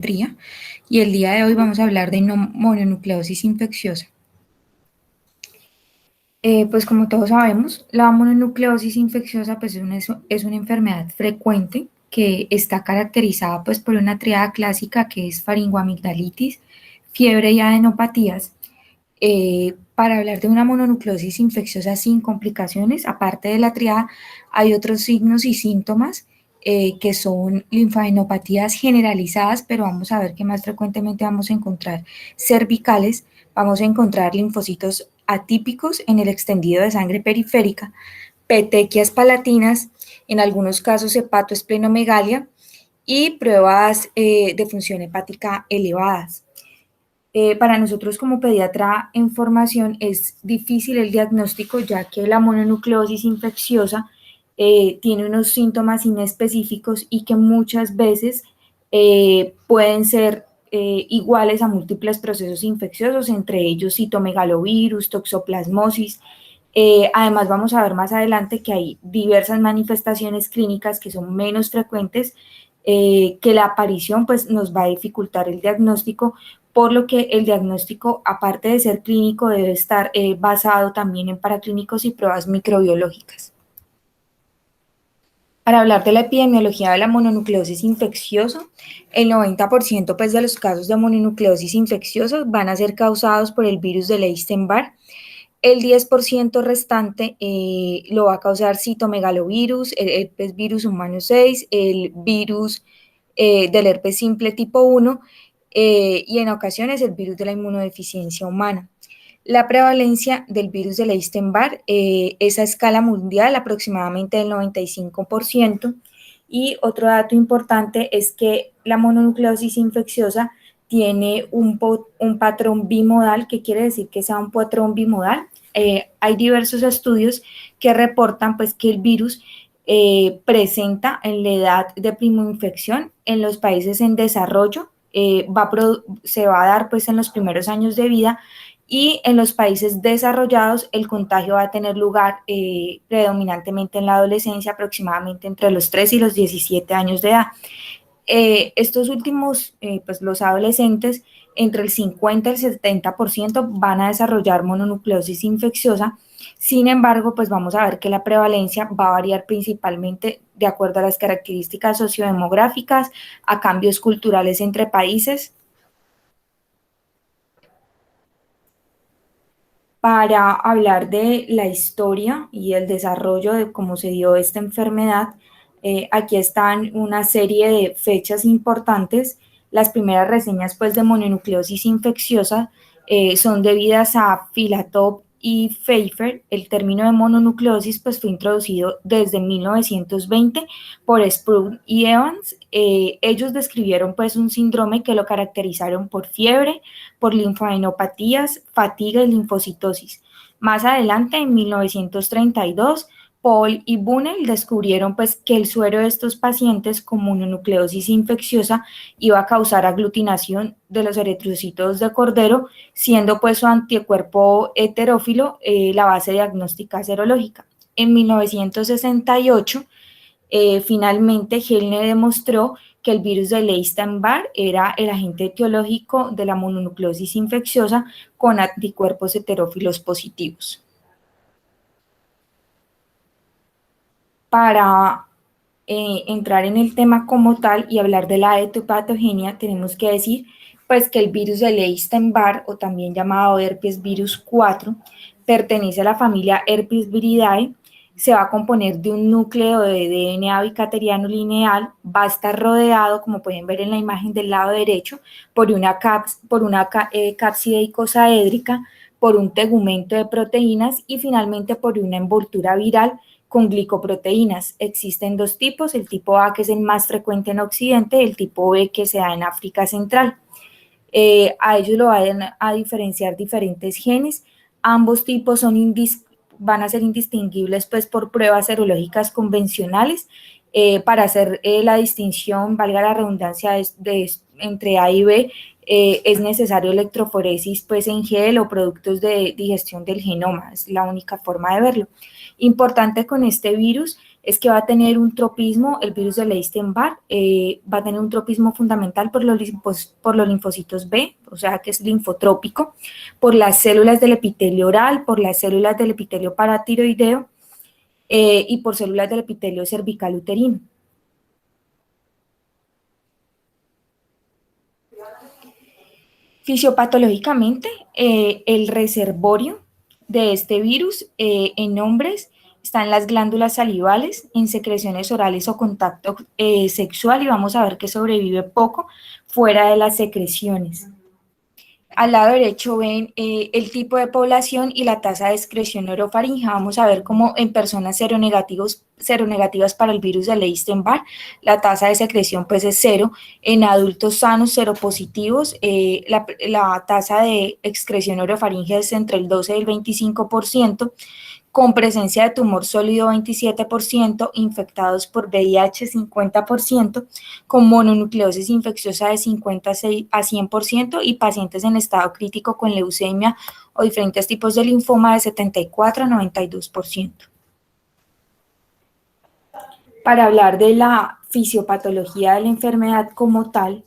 pediatría y el día de hoy vamos a hablar de mononucleosis infecciosa. Pues como todos sabemos, la mononucleosis infecciosa pues es una enfermedad frecuente que está caracterizada pues por una triada clásica que es faringoamigdalitis, fiebre y adenopatías. Para hablar de una mononucleosis infecciosa sin complicaciones, aparte de la triada, hay otros signos y síntomas que son linfadenopatías generalizadas, pero vamos a ver que más frecuentemente vamos a encontrar cervicales, vamos a encontrar linfocitos atípicos en el extendido de sangre periférica, petequias palatinas, en algunos casos hepatoesplenomegalia y pruebas de función hepática elevadas. Para nosotros como pediatra en formación es difícil el diagnóstico ya que la mononucleosis infecciosa tiene unos síntomas inespecíficos y que muchas veces pueden ser iguales a múltiples procesos infecciosos, entre ellos citomegalovirus, toxoplasmosis. Además vamos a ver más adelante que hay diversas manifestaciones clínicas que son menos frecuentes, que la aparición pues nos va a dificultar el diagnóstico, por lo que el diagnóstico, aparte de ser clínico, debe estar basado también en paraclínicos y pruebas microbiológicas. Para hablar de la epidemiología de la mononucleosis infecciosa, el 90% pues, de los casos de mononucleosis infecciosa van a ser causados por el virus de Epstein-Barr. El 10% restante lo va a causar citomegalovirus, el herpes virus humano 6, el virus del herpes simple tipo 1 y en ocasiones el virus de la inmunodeficiencia humana. La prevalencia del virus de Epstein-Barr es a escala mundial aproximadamente del 95%. Y otro dato importante es que la mononucleosis infecciosa tiene un patrón bimodal. ¿Qué quiere decir que sea un patrón bimodal? Hay diversos estudios que reportan pues, que el virus presenta en la edad de primoinfección en los países en desarrollo, se va a dar pues, en los primeros años de vida, y en los países desarrollados el contagio va a tener lugar predominantemente en la adolescencia, aproximadamente entre los 3 y los 17 años de edad. Estos últimos, pues los adolescentes, entre el 50 y el 70% van a desarrollar mononucleosis infecciosa. Sin embargo, pues vamos a ver que la prevalencia va a variar principalmente de acuerdo a las características sociodemográficas, a cambios culturales entre países. Para hablar de la historia y el desarrollo de cómo se dio esta enfermedad, aquí están una serie de fechas importantes. Las primeras reseñas pues, de mononucleosis infecciosa son debidas a Filatov y Pfeiffer. El término de mononucleosis pues, fue introducido desde 1920 por Sproul y Evans. Ellos describieron pues, un síndrome que lo caracterizaron por fiebre, por linfadenopatías, fatiga y linfocitosis. Más adelante, en 1932, Paul y Bunnell descubrieron pues, que el suero de estos pacientes con mononucleosis infecciosa iba a causar aglutinación de los eritrocitos de cordero, siendo pues su anticuerpo heterófilo la base diagnóstica serológica. En 1968, finalmente, Gelner demostró que el virus de Epstein-Barr era el agente etiológico de la mononucleosis infecciosa con anticuerpos heterófilos positivos. Para entrar en el tema como tal y hablar de la etopatogenia, tenemos que decir pues, que el virus de Epstein-Barr, o también llamado herpes virus 4, pertenece a la familia Herpesviridae. Se va a componer de un núcleo de DNA bicateriano lineal, va a estar rodeado, como pueden ver en la imagen del lado derecho, por una cápside icosaédrica, por un tegumento de proteínas y finalmente por una envoltura viral con glicoproteínas. Existen dos tipos, el tipo A, que es el más frecuente en Occidente, y el tipo B, que se da en África Central. A ellos lo van a diferenciar diferentes genes. Ambos tipos van a ser indistinguibles pues, por pruebas serológicas convencionales. Para hacer la distinción, valga la redundancia, entre A y B, es necesario electroforesis pues, en gel o productos de digestión del genoma. Es la única forma de verlo. Importante con este virus es que va a tener un tropismo, el virus de Epstein-Barr va a tener un tropismo fundamental por los linfocitos B, o sea que es linfotrópico, por las células del epitelio oral, por las células del epitelio paratiroideo y por células del epitelio cervical uterino. Fisiopatológicamente, el reservorio de este virus en hombres está en las glándulas salivales, en secreciones orales o contacto sexual, y vamos a ver que sobrevive poco fuera de las secreciones. Al lado derecho ven el tipo de población y la tasa de excreción orofaringea. Vamos a ver cómo en personas seronegativas para el virus de Epstein-Barr, la tasa de secreción pues es cero. En adultos sanos seropositivos, la tasa de excreción orofaringea es entre el 12 y el 25%, con presencia de tumor sólido 27%, infectados por VIH 50%, con mononucleosis infecciosa de 50 a 100% y pacientes en estado crítico con leucemia o diferentes tipos de linfoma de 74 a 92%. Para hablar de la fisiopatología de la enfermedad como tal,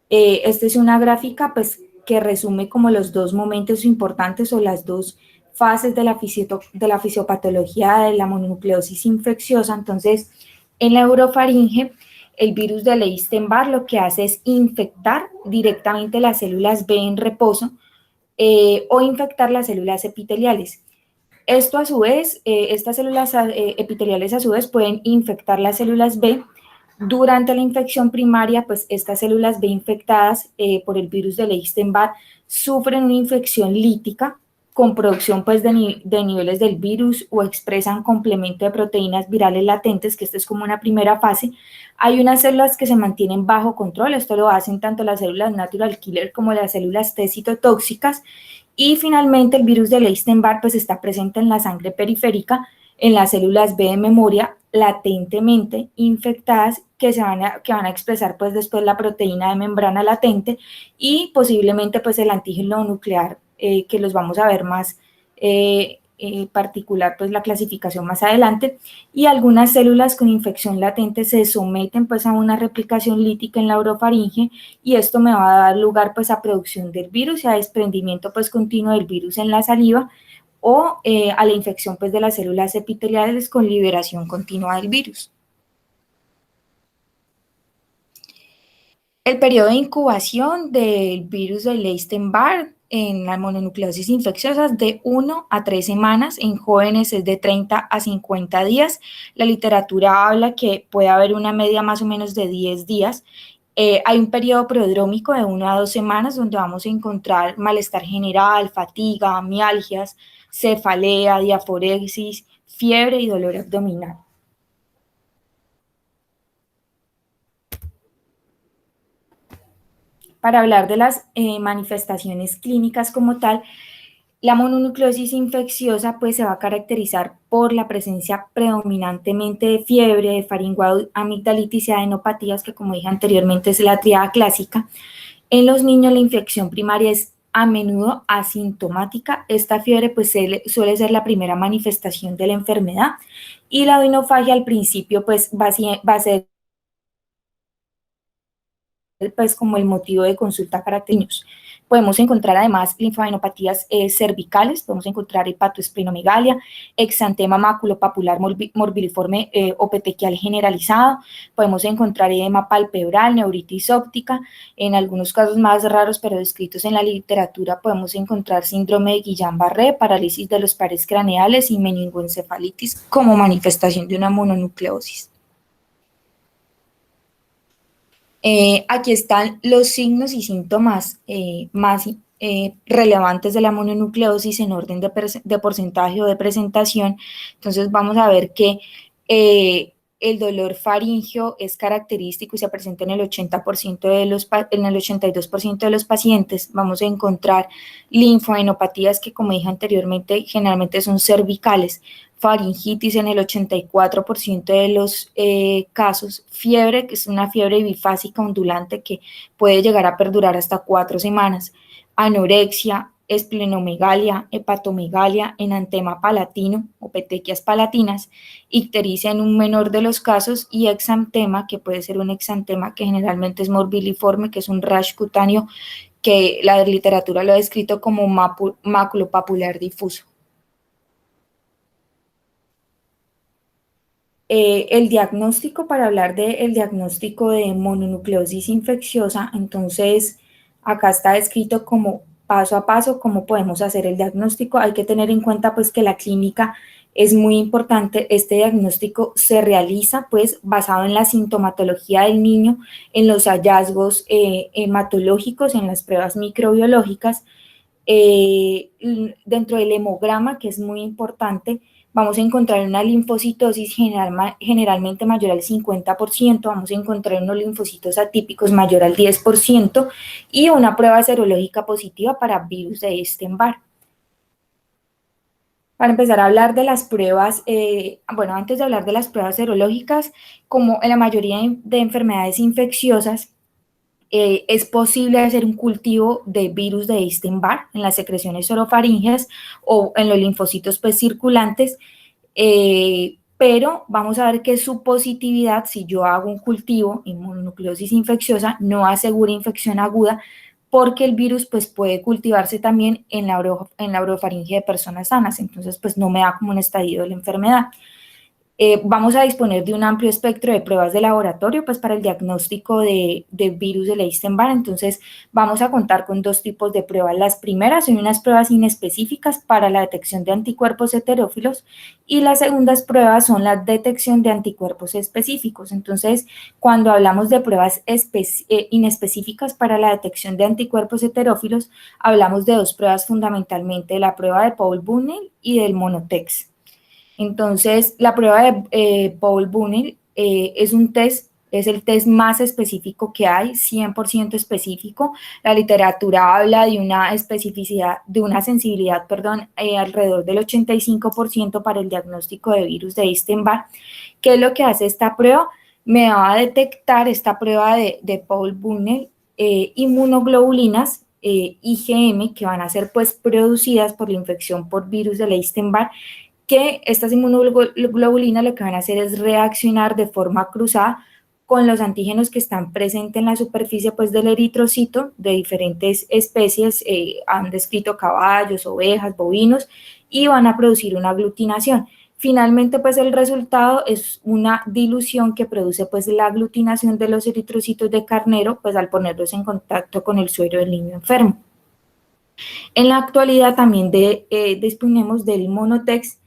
esta es una gráfica pues, que resume como los dos momentos importantes o las dos fases de la fisiopatología de la mononucleosis infecciosa. Entonces, en la orofaringe, el virus de Epstein-Barr lo que hace es infectar directamente las células B en reposo o infectar las células epiteliales. Esto a su vez, estas células epiteliales a su vez pueden infectar las células B. Durante la infección primaria, pues estas células B infectadas por el virus de Epstein-Barr sufren una infección lítica con producción pues, de niveles del virus o expresan complemento de proteínas virales latentes, que esta es como una primera fase. Hay unas células que se mantienen bajo control, esto lo hacen tanto las células natural killer como las células T citotóxicas, y finalmente el virus de Epstein-Barr pues, está presente en la sangre periférica, en las células B de memoria, latentemente infectadas que van a expresar pues después la proteína de membrana latente y posiblemente pues el antígeno nuclear que los vamos a ver más particular pues la clasificación más adelante, y algunas células con infección latente se someten pues a una replicación lítica en la orofaringe y esto me va a dar lugar pues a producción del virus y a desprendimiento pues continuo del virus en la saliva o a la infección pues, de las células epiteliales con liberación continua del virus. El periodo de incubación del virus de Epstein-Barr en las mononucleosis infecciosas de 1 a 3 semanas, en jóvenes es de 30 a 50 días. La literatura habla que puede haber una media más o menos de 10 días. Hay un periodo prodrómico de 1 a 2 semanas donde vamos a encontrar malestar general, fatiga, mialgias, cefalea, diaforesis, fiebre y dolor abdominal. Para hablar de las manifestaciones clínicas como tal, la mononucleosis infecciosa pues se va a caracterizar por la presencia predominantemente de fiebre, de faringoamigdalitis y adenopatías, que como dije anteriormente es la triada clásica. En los niños la infección primaria es a menudo asintomática. Esta fiebre pues suele ser la primera manifestación de la enfermedad y la odinofagia al principio pues va a ser pues como el motivo de consulta para niños. Podemos encontrar además linfadenopatías cervicales, podemos encontrar hepatoesplenomegalia, exantema maculopapular morbiliforme o petequial generalizado, podemos encontrar edema palpebral, neuritis óptica, en algunos casos más raros pero descritos en la literatura podemos encontrar síndrome de Guillain-Barré, parálisis de los pares craneales y meningoencefalitis como manifestación de una mononucleosis. Aquí están los signos y síntomas más relevantes de la mononucleosis en orden de porcentaje o de presentación. Entonces vamos a ver que el dolor faríngeo es característico y se presenta en el 80% en el 82% de los pacientes. Vamos a encontrar linfadenopatías que, como dije anteriormente, generalmente son cervicales, faringitis en el 84% de los casos, fiebre, que es una fiebre bifásica ondulante que puede llegar a perdurar hasta 4 semanas, anorexia, esplenomegalia, hepatomegalia, enantema palatino o petequias palatinas, ictericia en un menor de los casos y exantema, que puede ser un exantema que generalmente es morbiliforme, que es un rash cutáneo que la literatura lo ha descrito como maculopapular difuso. El diagnóstico, para hablar del diagnóstico de mononucleosis infecciosa, entonces acá está descrito como paso a paso cómo podemos hacer el diagnóstico. Hay que tener en cuenta pues que la clínica es muy importante. Este diagnóstico se realiza pues basado en la sintomatología del niño, en los hallazgos hematológicos, en las pruebas microbiológicas, dentro del hemograma, que es muy importante. Vamos a encontrar una linfocitosis generalmente mayor al 50%, vamos a encontrar unos linfocitos atípicos mayor al 10% y una prueba serológica positiva para virus de Epstein-Barr. Para empezar a hablar de las pruebas, bueno, antes de hablar de las pruebas serológicas, como en la mayoría de enfermedades infecciosas, es posible hacer un cultivo de virus de Epstein-Barr en las secreciones orofaringeas o en los linfocitos pues, circulantes, pero vamos a ver que su positividad, si yo hago un cultivo en mononucleosis infecciosa, no asegura infección aguda, porque el virus pues, puede cultivarse también en la orofaringe de personas sanas, entonces pues no me da como un estadio de la enfermedad. Vamos a disponer de un amplio espectro de pruebas de laboratorio pues, para el diagnóstico de virus de Epstein-Barr. Entonces, vamos a contar con dos tipos de pruebas. Las primeras son unas pruebas inespecíficas para la detección de anticuerpos heterófilos y las segundas pruebas son la detección de anticuerpos específicos. Entonces, cuando hablamos de pruebas inespecíficas para la detección de anticuerpos heterófilos, hablamos de dos pruebas fundamentalmente, la prueba de Paul Bunel y del Monotex. Entonces, la prueba de Paul Bunel es un test, es el test más específico que hay, 100% específico. La literatura habla de una especificidad, de una sensibilidad, perdón, alrededor del 85% para el diagnóstico de virus de Epstein-Barr. ¿Qué es lo que hace esta prueba? Me va a detectar esta prueba de Paul Bunel inmunoglobulinas IgM que van a ser pues producidas por la infección por virus de Epstein-Barr, que estas inmunoglobulinas lo que van a hacer es reaccionar de forma cruzada con los antígenos que están presentes en la superficie pues, del eritrocito de diferentes especies, han descrito caballos, ovejas, bovinos, y van a producir una aglutinación. Finalmente, pues el resultado es una dilución que produce pues la aglutinación de los eritrocitos de carnero, pues al ponerlos en contacto con el suero del niño enfermo. En la actualidad también disponemos del Monotex.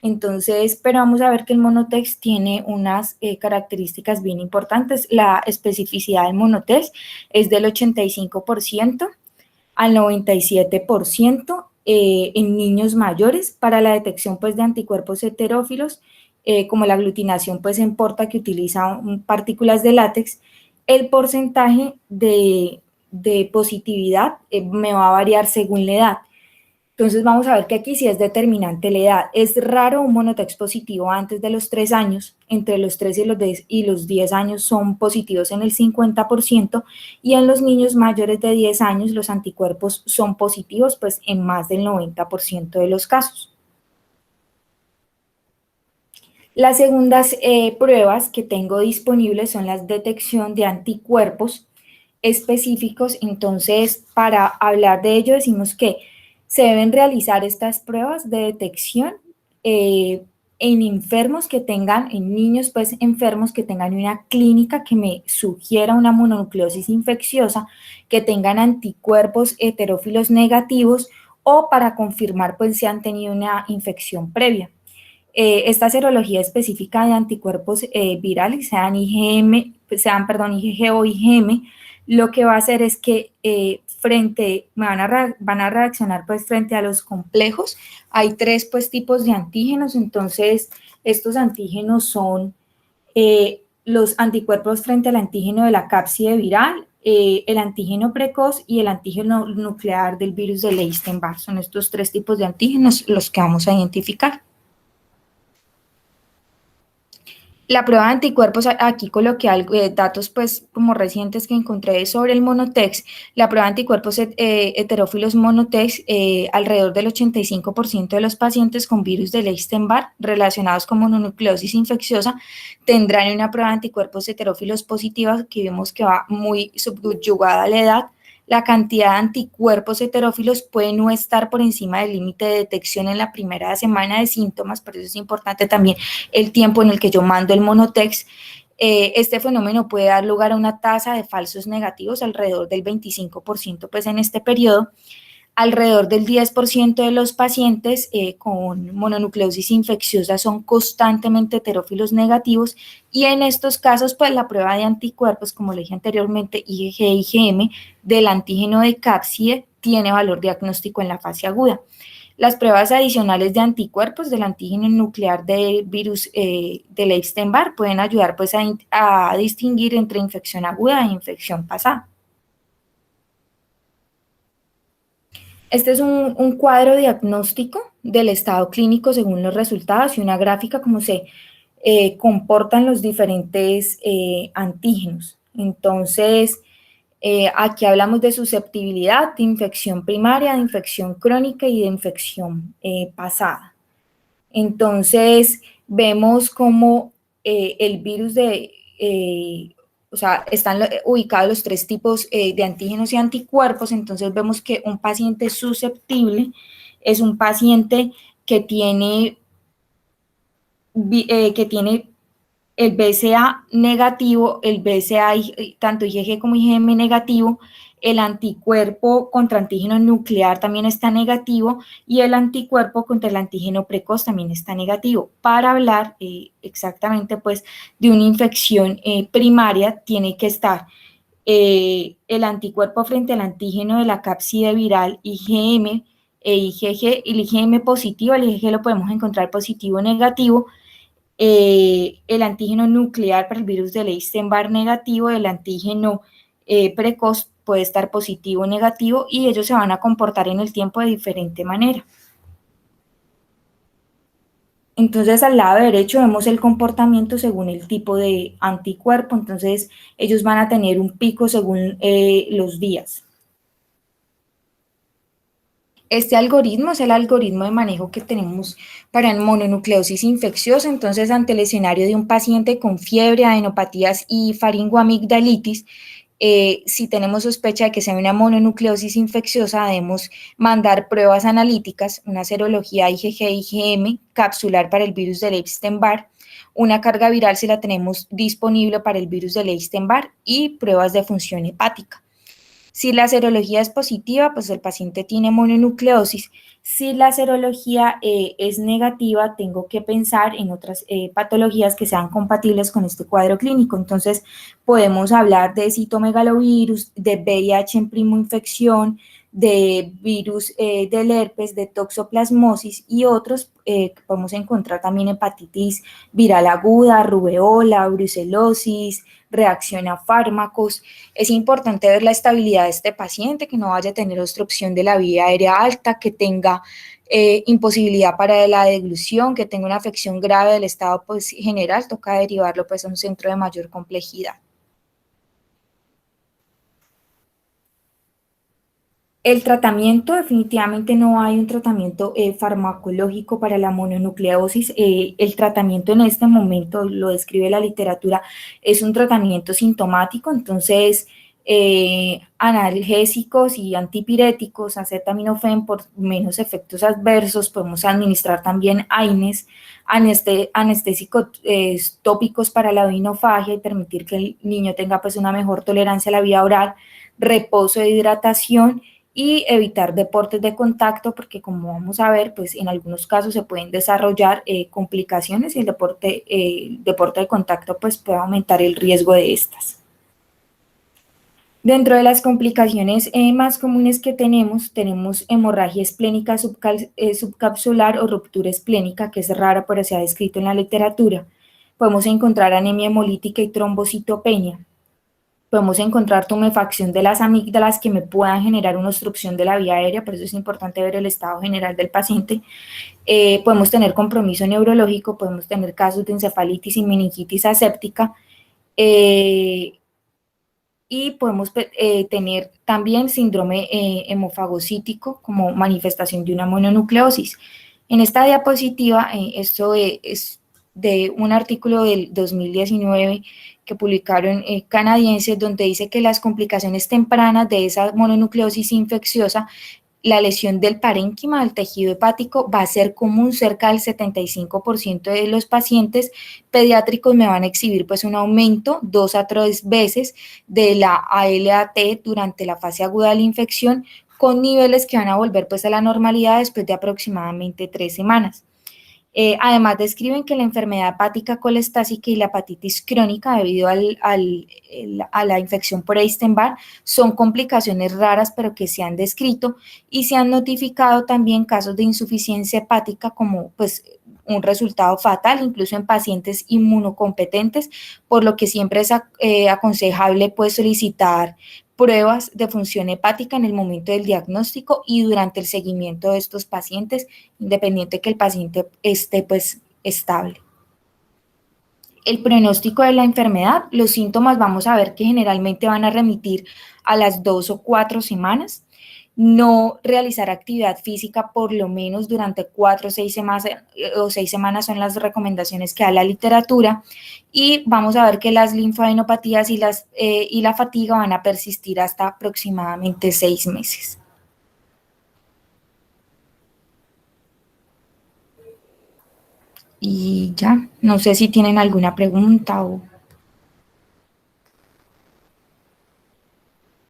Entonces, pero vamos a ver que el Monotex tiene unas características bien importantes. La especificidad del Monotex es del 85% al 97% en niños mayores para la detección pues, de anticuerpos heterófilos, como la aglutinación pues, en porta que utiliza partículas de látex. El porcentaje de positividad me va a variar según la edad. Entonces vamos a ver que aquí sí es determinante la edad. Es raro un monotex positivo antes de los 3 años, entre los 3 y los 10 años son positivos en el 50% y en los niños mayores de 10 años los anticuerpos son positivos pues en más del 90% de los casos. Las segundas pruebas que tengo disponibles son las detección de anticuerpos específicos. Entonces, para hablar de ello decimos que se deben realizar estas pruebas de detección en enfermos que tengan, en niños pues enfermos que tengan una clínica que me sugiera una mononucleosis infecciosa, que tengan anticuerpos heterófilos negativos o para confirmar pues si han tenido una infección previa. Esta serología específica de anticuerpos virales, sean IgG o IgM, lo que va a hacer es que van a reaccionar pues frente a los complejos. Hay 3 pues tipos de antígenos, entonces estos antígenos son los anticuerpos frente al antígeno de la cápside viral, el antígeno precoz y el antígeno nuclear del virus de Epstein-Barr. Son estos 3 tipos de antígenos los que vamos a identificar. La prueba de anticuerpos, aquí coloqué datos pues como recientes que encontré sobre el Monotex. La prueba de anticuerpos heterófilos Monotex, alrededor del 85% de los pacientes con virus de Epstein-Barr relacionados con mononucleosis infecciosa tendrán una prueba de anticuerpos heterófilos positiva, que vemos que va muy subyugada a la edad. La cantidad de anticuerpos heterófilos puede no estar por encima del límite de detección en la primera semana de síntomas, por eso es importante también el tiempo en el que yo mando el Monotex. Este fenómeno puede dar lugar a una tasa de falsos negativos alrededor del 25% pues en este periodo. Alrededor del 10% de los pacientes con mononucleosis infecciosa son constantemente heterófilos negativos, y en estos casos, pues la prueba de anticuerpos, como le dije anteriormente, IgG e IgM del antígeno de cápside tiene valor diagnóstico en la fase aguda. Las pruebas adicionales de anticuerpos del antígeno nuclear del virus del Epstein-Barr pueden ayudar pues a distinguir entre infección aguda e infección pasada. Este es un cuadro diagnóstico del estado clínico según los resultados y una gráfica como se comportan los diferentes antígenos. Entonces, aquí hablamos de susceptibilidad, de infección primaria, de infección crónica y de infección pasada. Entonces, vemos cómo el virus o sea, están ubicados los tres tipos de antígenos y anticuerpos. Entonces, vemos que un paciente susceptible es un paciente que tiene el BCA negativo, el BCA, tanto IgG como IgM negativo, el anticuerpo contra antígeno nuclear también está negativo, y el anticuerpo contra el antígeno precoz también está negativo. Para hablar exactamente pues de una infección primaria, tiene que estar el anticuerpo frente al antígeno de la cápside viral IgM e IgG, el IgM positivo, el IgG lo podemos encontrar positivo o negativo, el antígeno nuclear para el virus del Epstein-Barr negativo, el antígeno precoz puede estar positivo o negativo, y ellos se van a comportar en el tiempo de diferente manera. Entonces, al lado derecho vemos el comportamiento según el tipo de anticuerpo. Entonces, ellos van a tener un pico según los días. Este algoritmo es el algoritmo de manejo que tenemos para mononucleosis infecciosa. Entonces, ante el escenario de un paciente con fiebre, adenopatías y faringoamigdalitis, si tenemos sospecha de que sea una mononucleosis infecciosa, debemos mandar pruebas analíticas, una serología IgG-IgM capsular para el virus del Epstein-Barr, una carga viral si la tenemos disponible para el virus del Epstein-Barr, y pruebas de función hepática. Si la serología es positiva, pues el paciente tiene mononucleosis. Si la serología es negativa, tengo que pensar en otras patologías que sean compatibles con este cuadro clínico. Entonces, podemos hablar de citomegalovirus, de VIH en primo infección, de virus del herpes, de toxoplasmosis y otros. Podemos encontrar también hepatitis viral aguda, rubeola, brucelosis, reacción a fármacos. Es importante ver la estabilidad de este paciente, que no vaya a tener obstrucción de la vía aérea alta, que tenga imposibilidad para la deglución, que tenga una afección grave del estado pues, general, toca derivarlo pues, a un centro de mayor complejidad. El tratamiento, definitivamente no hay un tratamiento farmacológico para la mononucleosis. El tratamiento en este momento, lo describe la literatura, es un tratamiento sintomático. Entonces, analgésicos y antipiréticos, acetaminofén por menos efectos adversos. Podemos administrar también AINES, anestésicos tópicos para la odinofagia y permitir que el niño tenga pues una mejor tolerancia a la vía oral, reposo e hidratación, y evitar deportes de contacto, porque como vamos a ver, pues en algunos casos se pueden desarrollar complicaciones, y el deporte de contacto pues puede aumentar el riesgo de estas. Dentro de las complicaciones más comunes que tenemos hemorragia esplénica subcapsular o ruptura esplénica, que es rara pero se ha descrito en la literatura. Podemos encontrar anemia hemolítica y trombocitopenia. Podemos encontrar tumefacción de las amígdalas que me puedan generar una obstrucción de la vía aérea, por eso es importante ver el estado general del paciente. Podemos tener compromiso neurológico, podemos tener casos de encefalitis y meningitis aséptica, y podemos tener también síndrome hemofagocítico como manifestación de una mononucleosis. En esta diapositiva, esto es de un artículo del 2019 que publicaron canadienses, donde dice que las complicaciones tempranas de esa mononucleosis infecciosa, la lesión del parénquima del tejido hepático va a ser común. Cerca del 75% de los pacientes pediátricos me van a exhibir pues un aumento 2 a 3 veces de la ALAT durante la fase aguda de la infección, con niveles que van a volver pues a la normalidad después de aproximadamente 3 semanas. Además, describen que la enfermedad hepática colestásica y la hepatitis crónica debido a la infección por Epstein-Barr son complicaciones raras, pero que se han descrito, y se han notificado también casos de insuficiencia hepática como pues un resultado fatal, incluso en pacientes inmunocompetentes, por lo que siempre es aconsejable pues solicitar pruebas de función hepática en el momento del diagnóstico y durante el seguimiento de estos pacientes, independiente que el paciente esté pues estable. El pronóstico de la enfermedad, los síntomas vamos a ver que generalmente van a remitir a las 2 o 4 semanas. No realizar actividad física por lo menos durante 4 o 6 semanas son las recomendaciones que da la literatura, y vamos a ver que las linfadenopatías y la fatiga van a persistir hasta aproximadamente 6 meses. Y ya, no sé si tienen alguna pregunta o...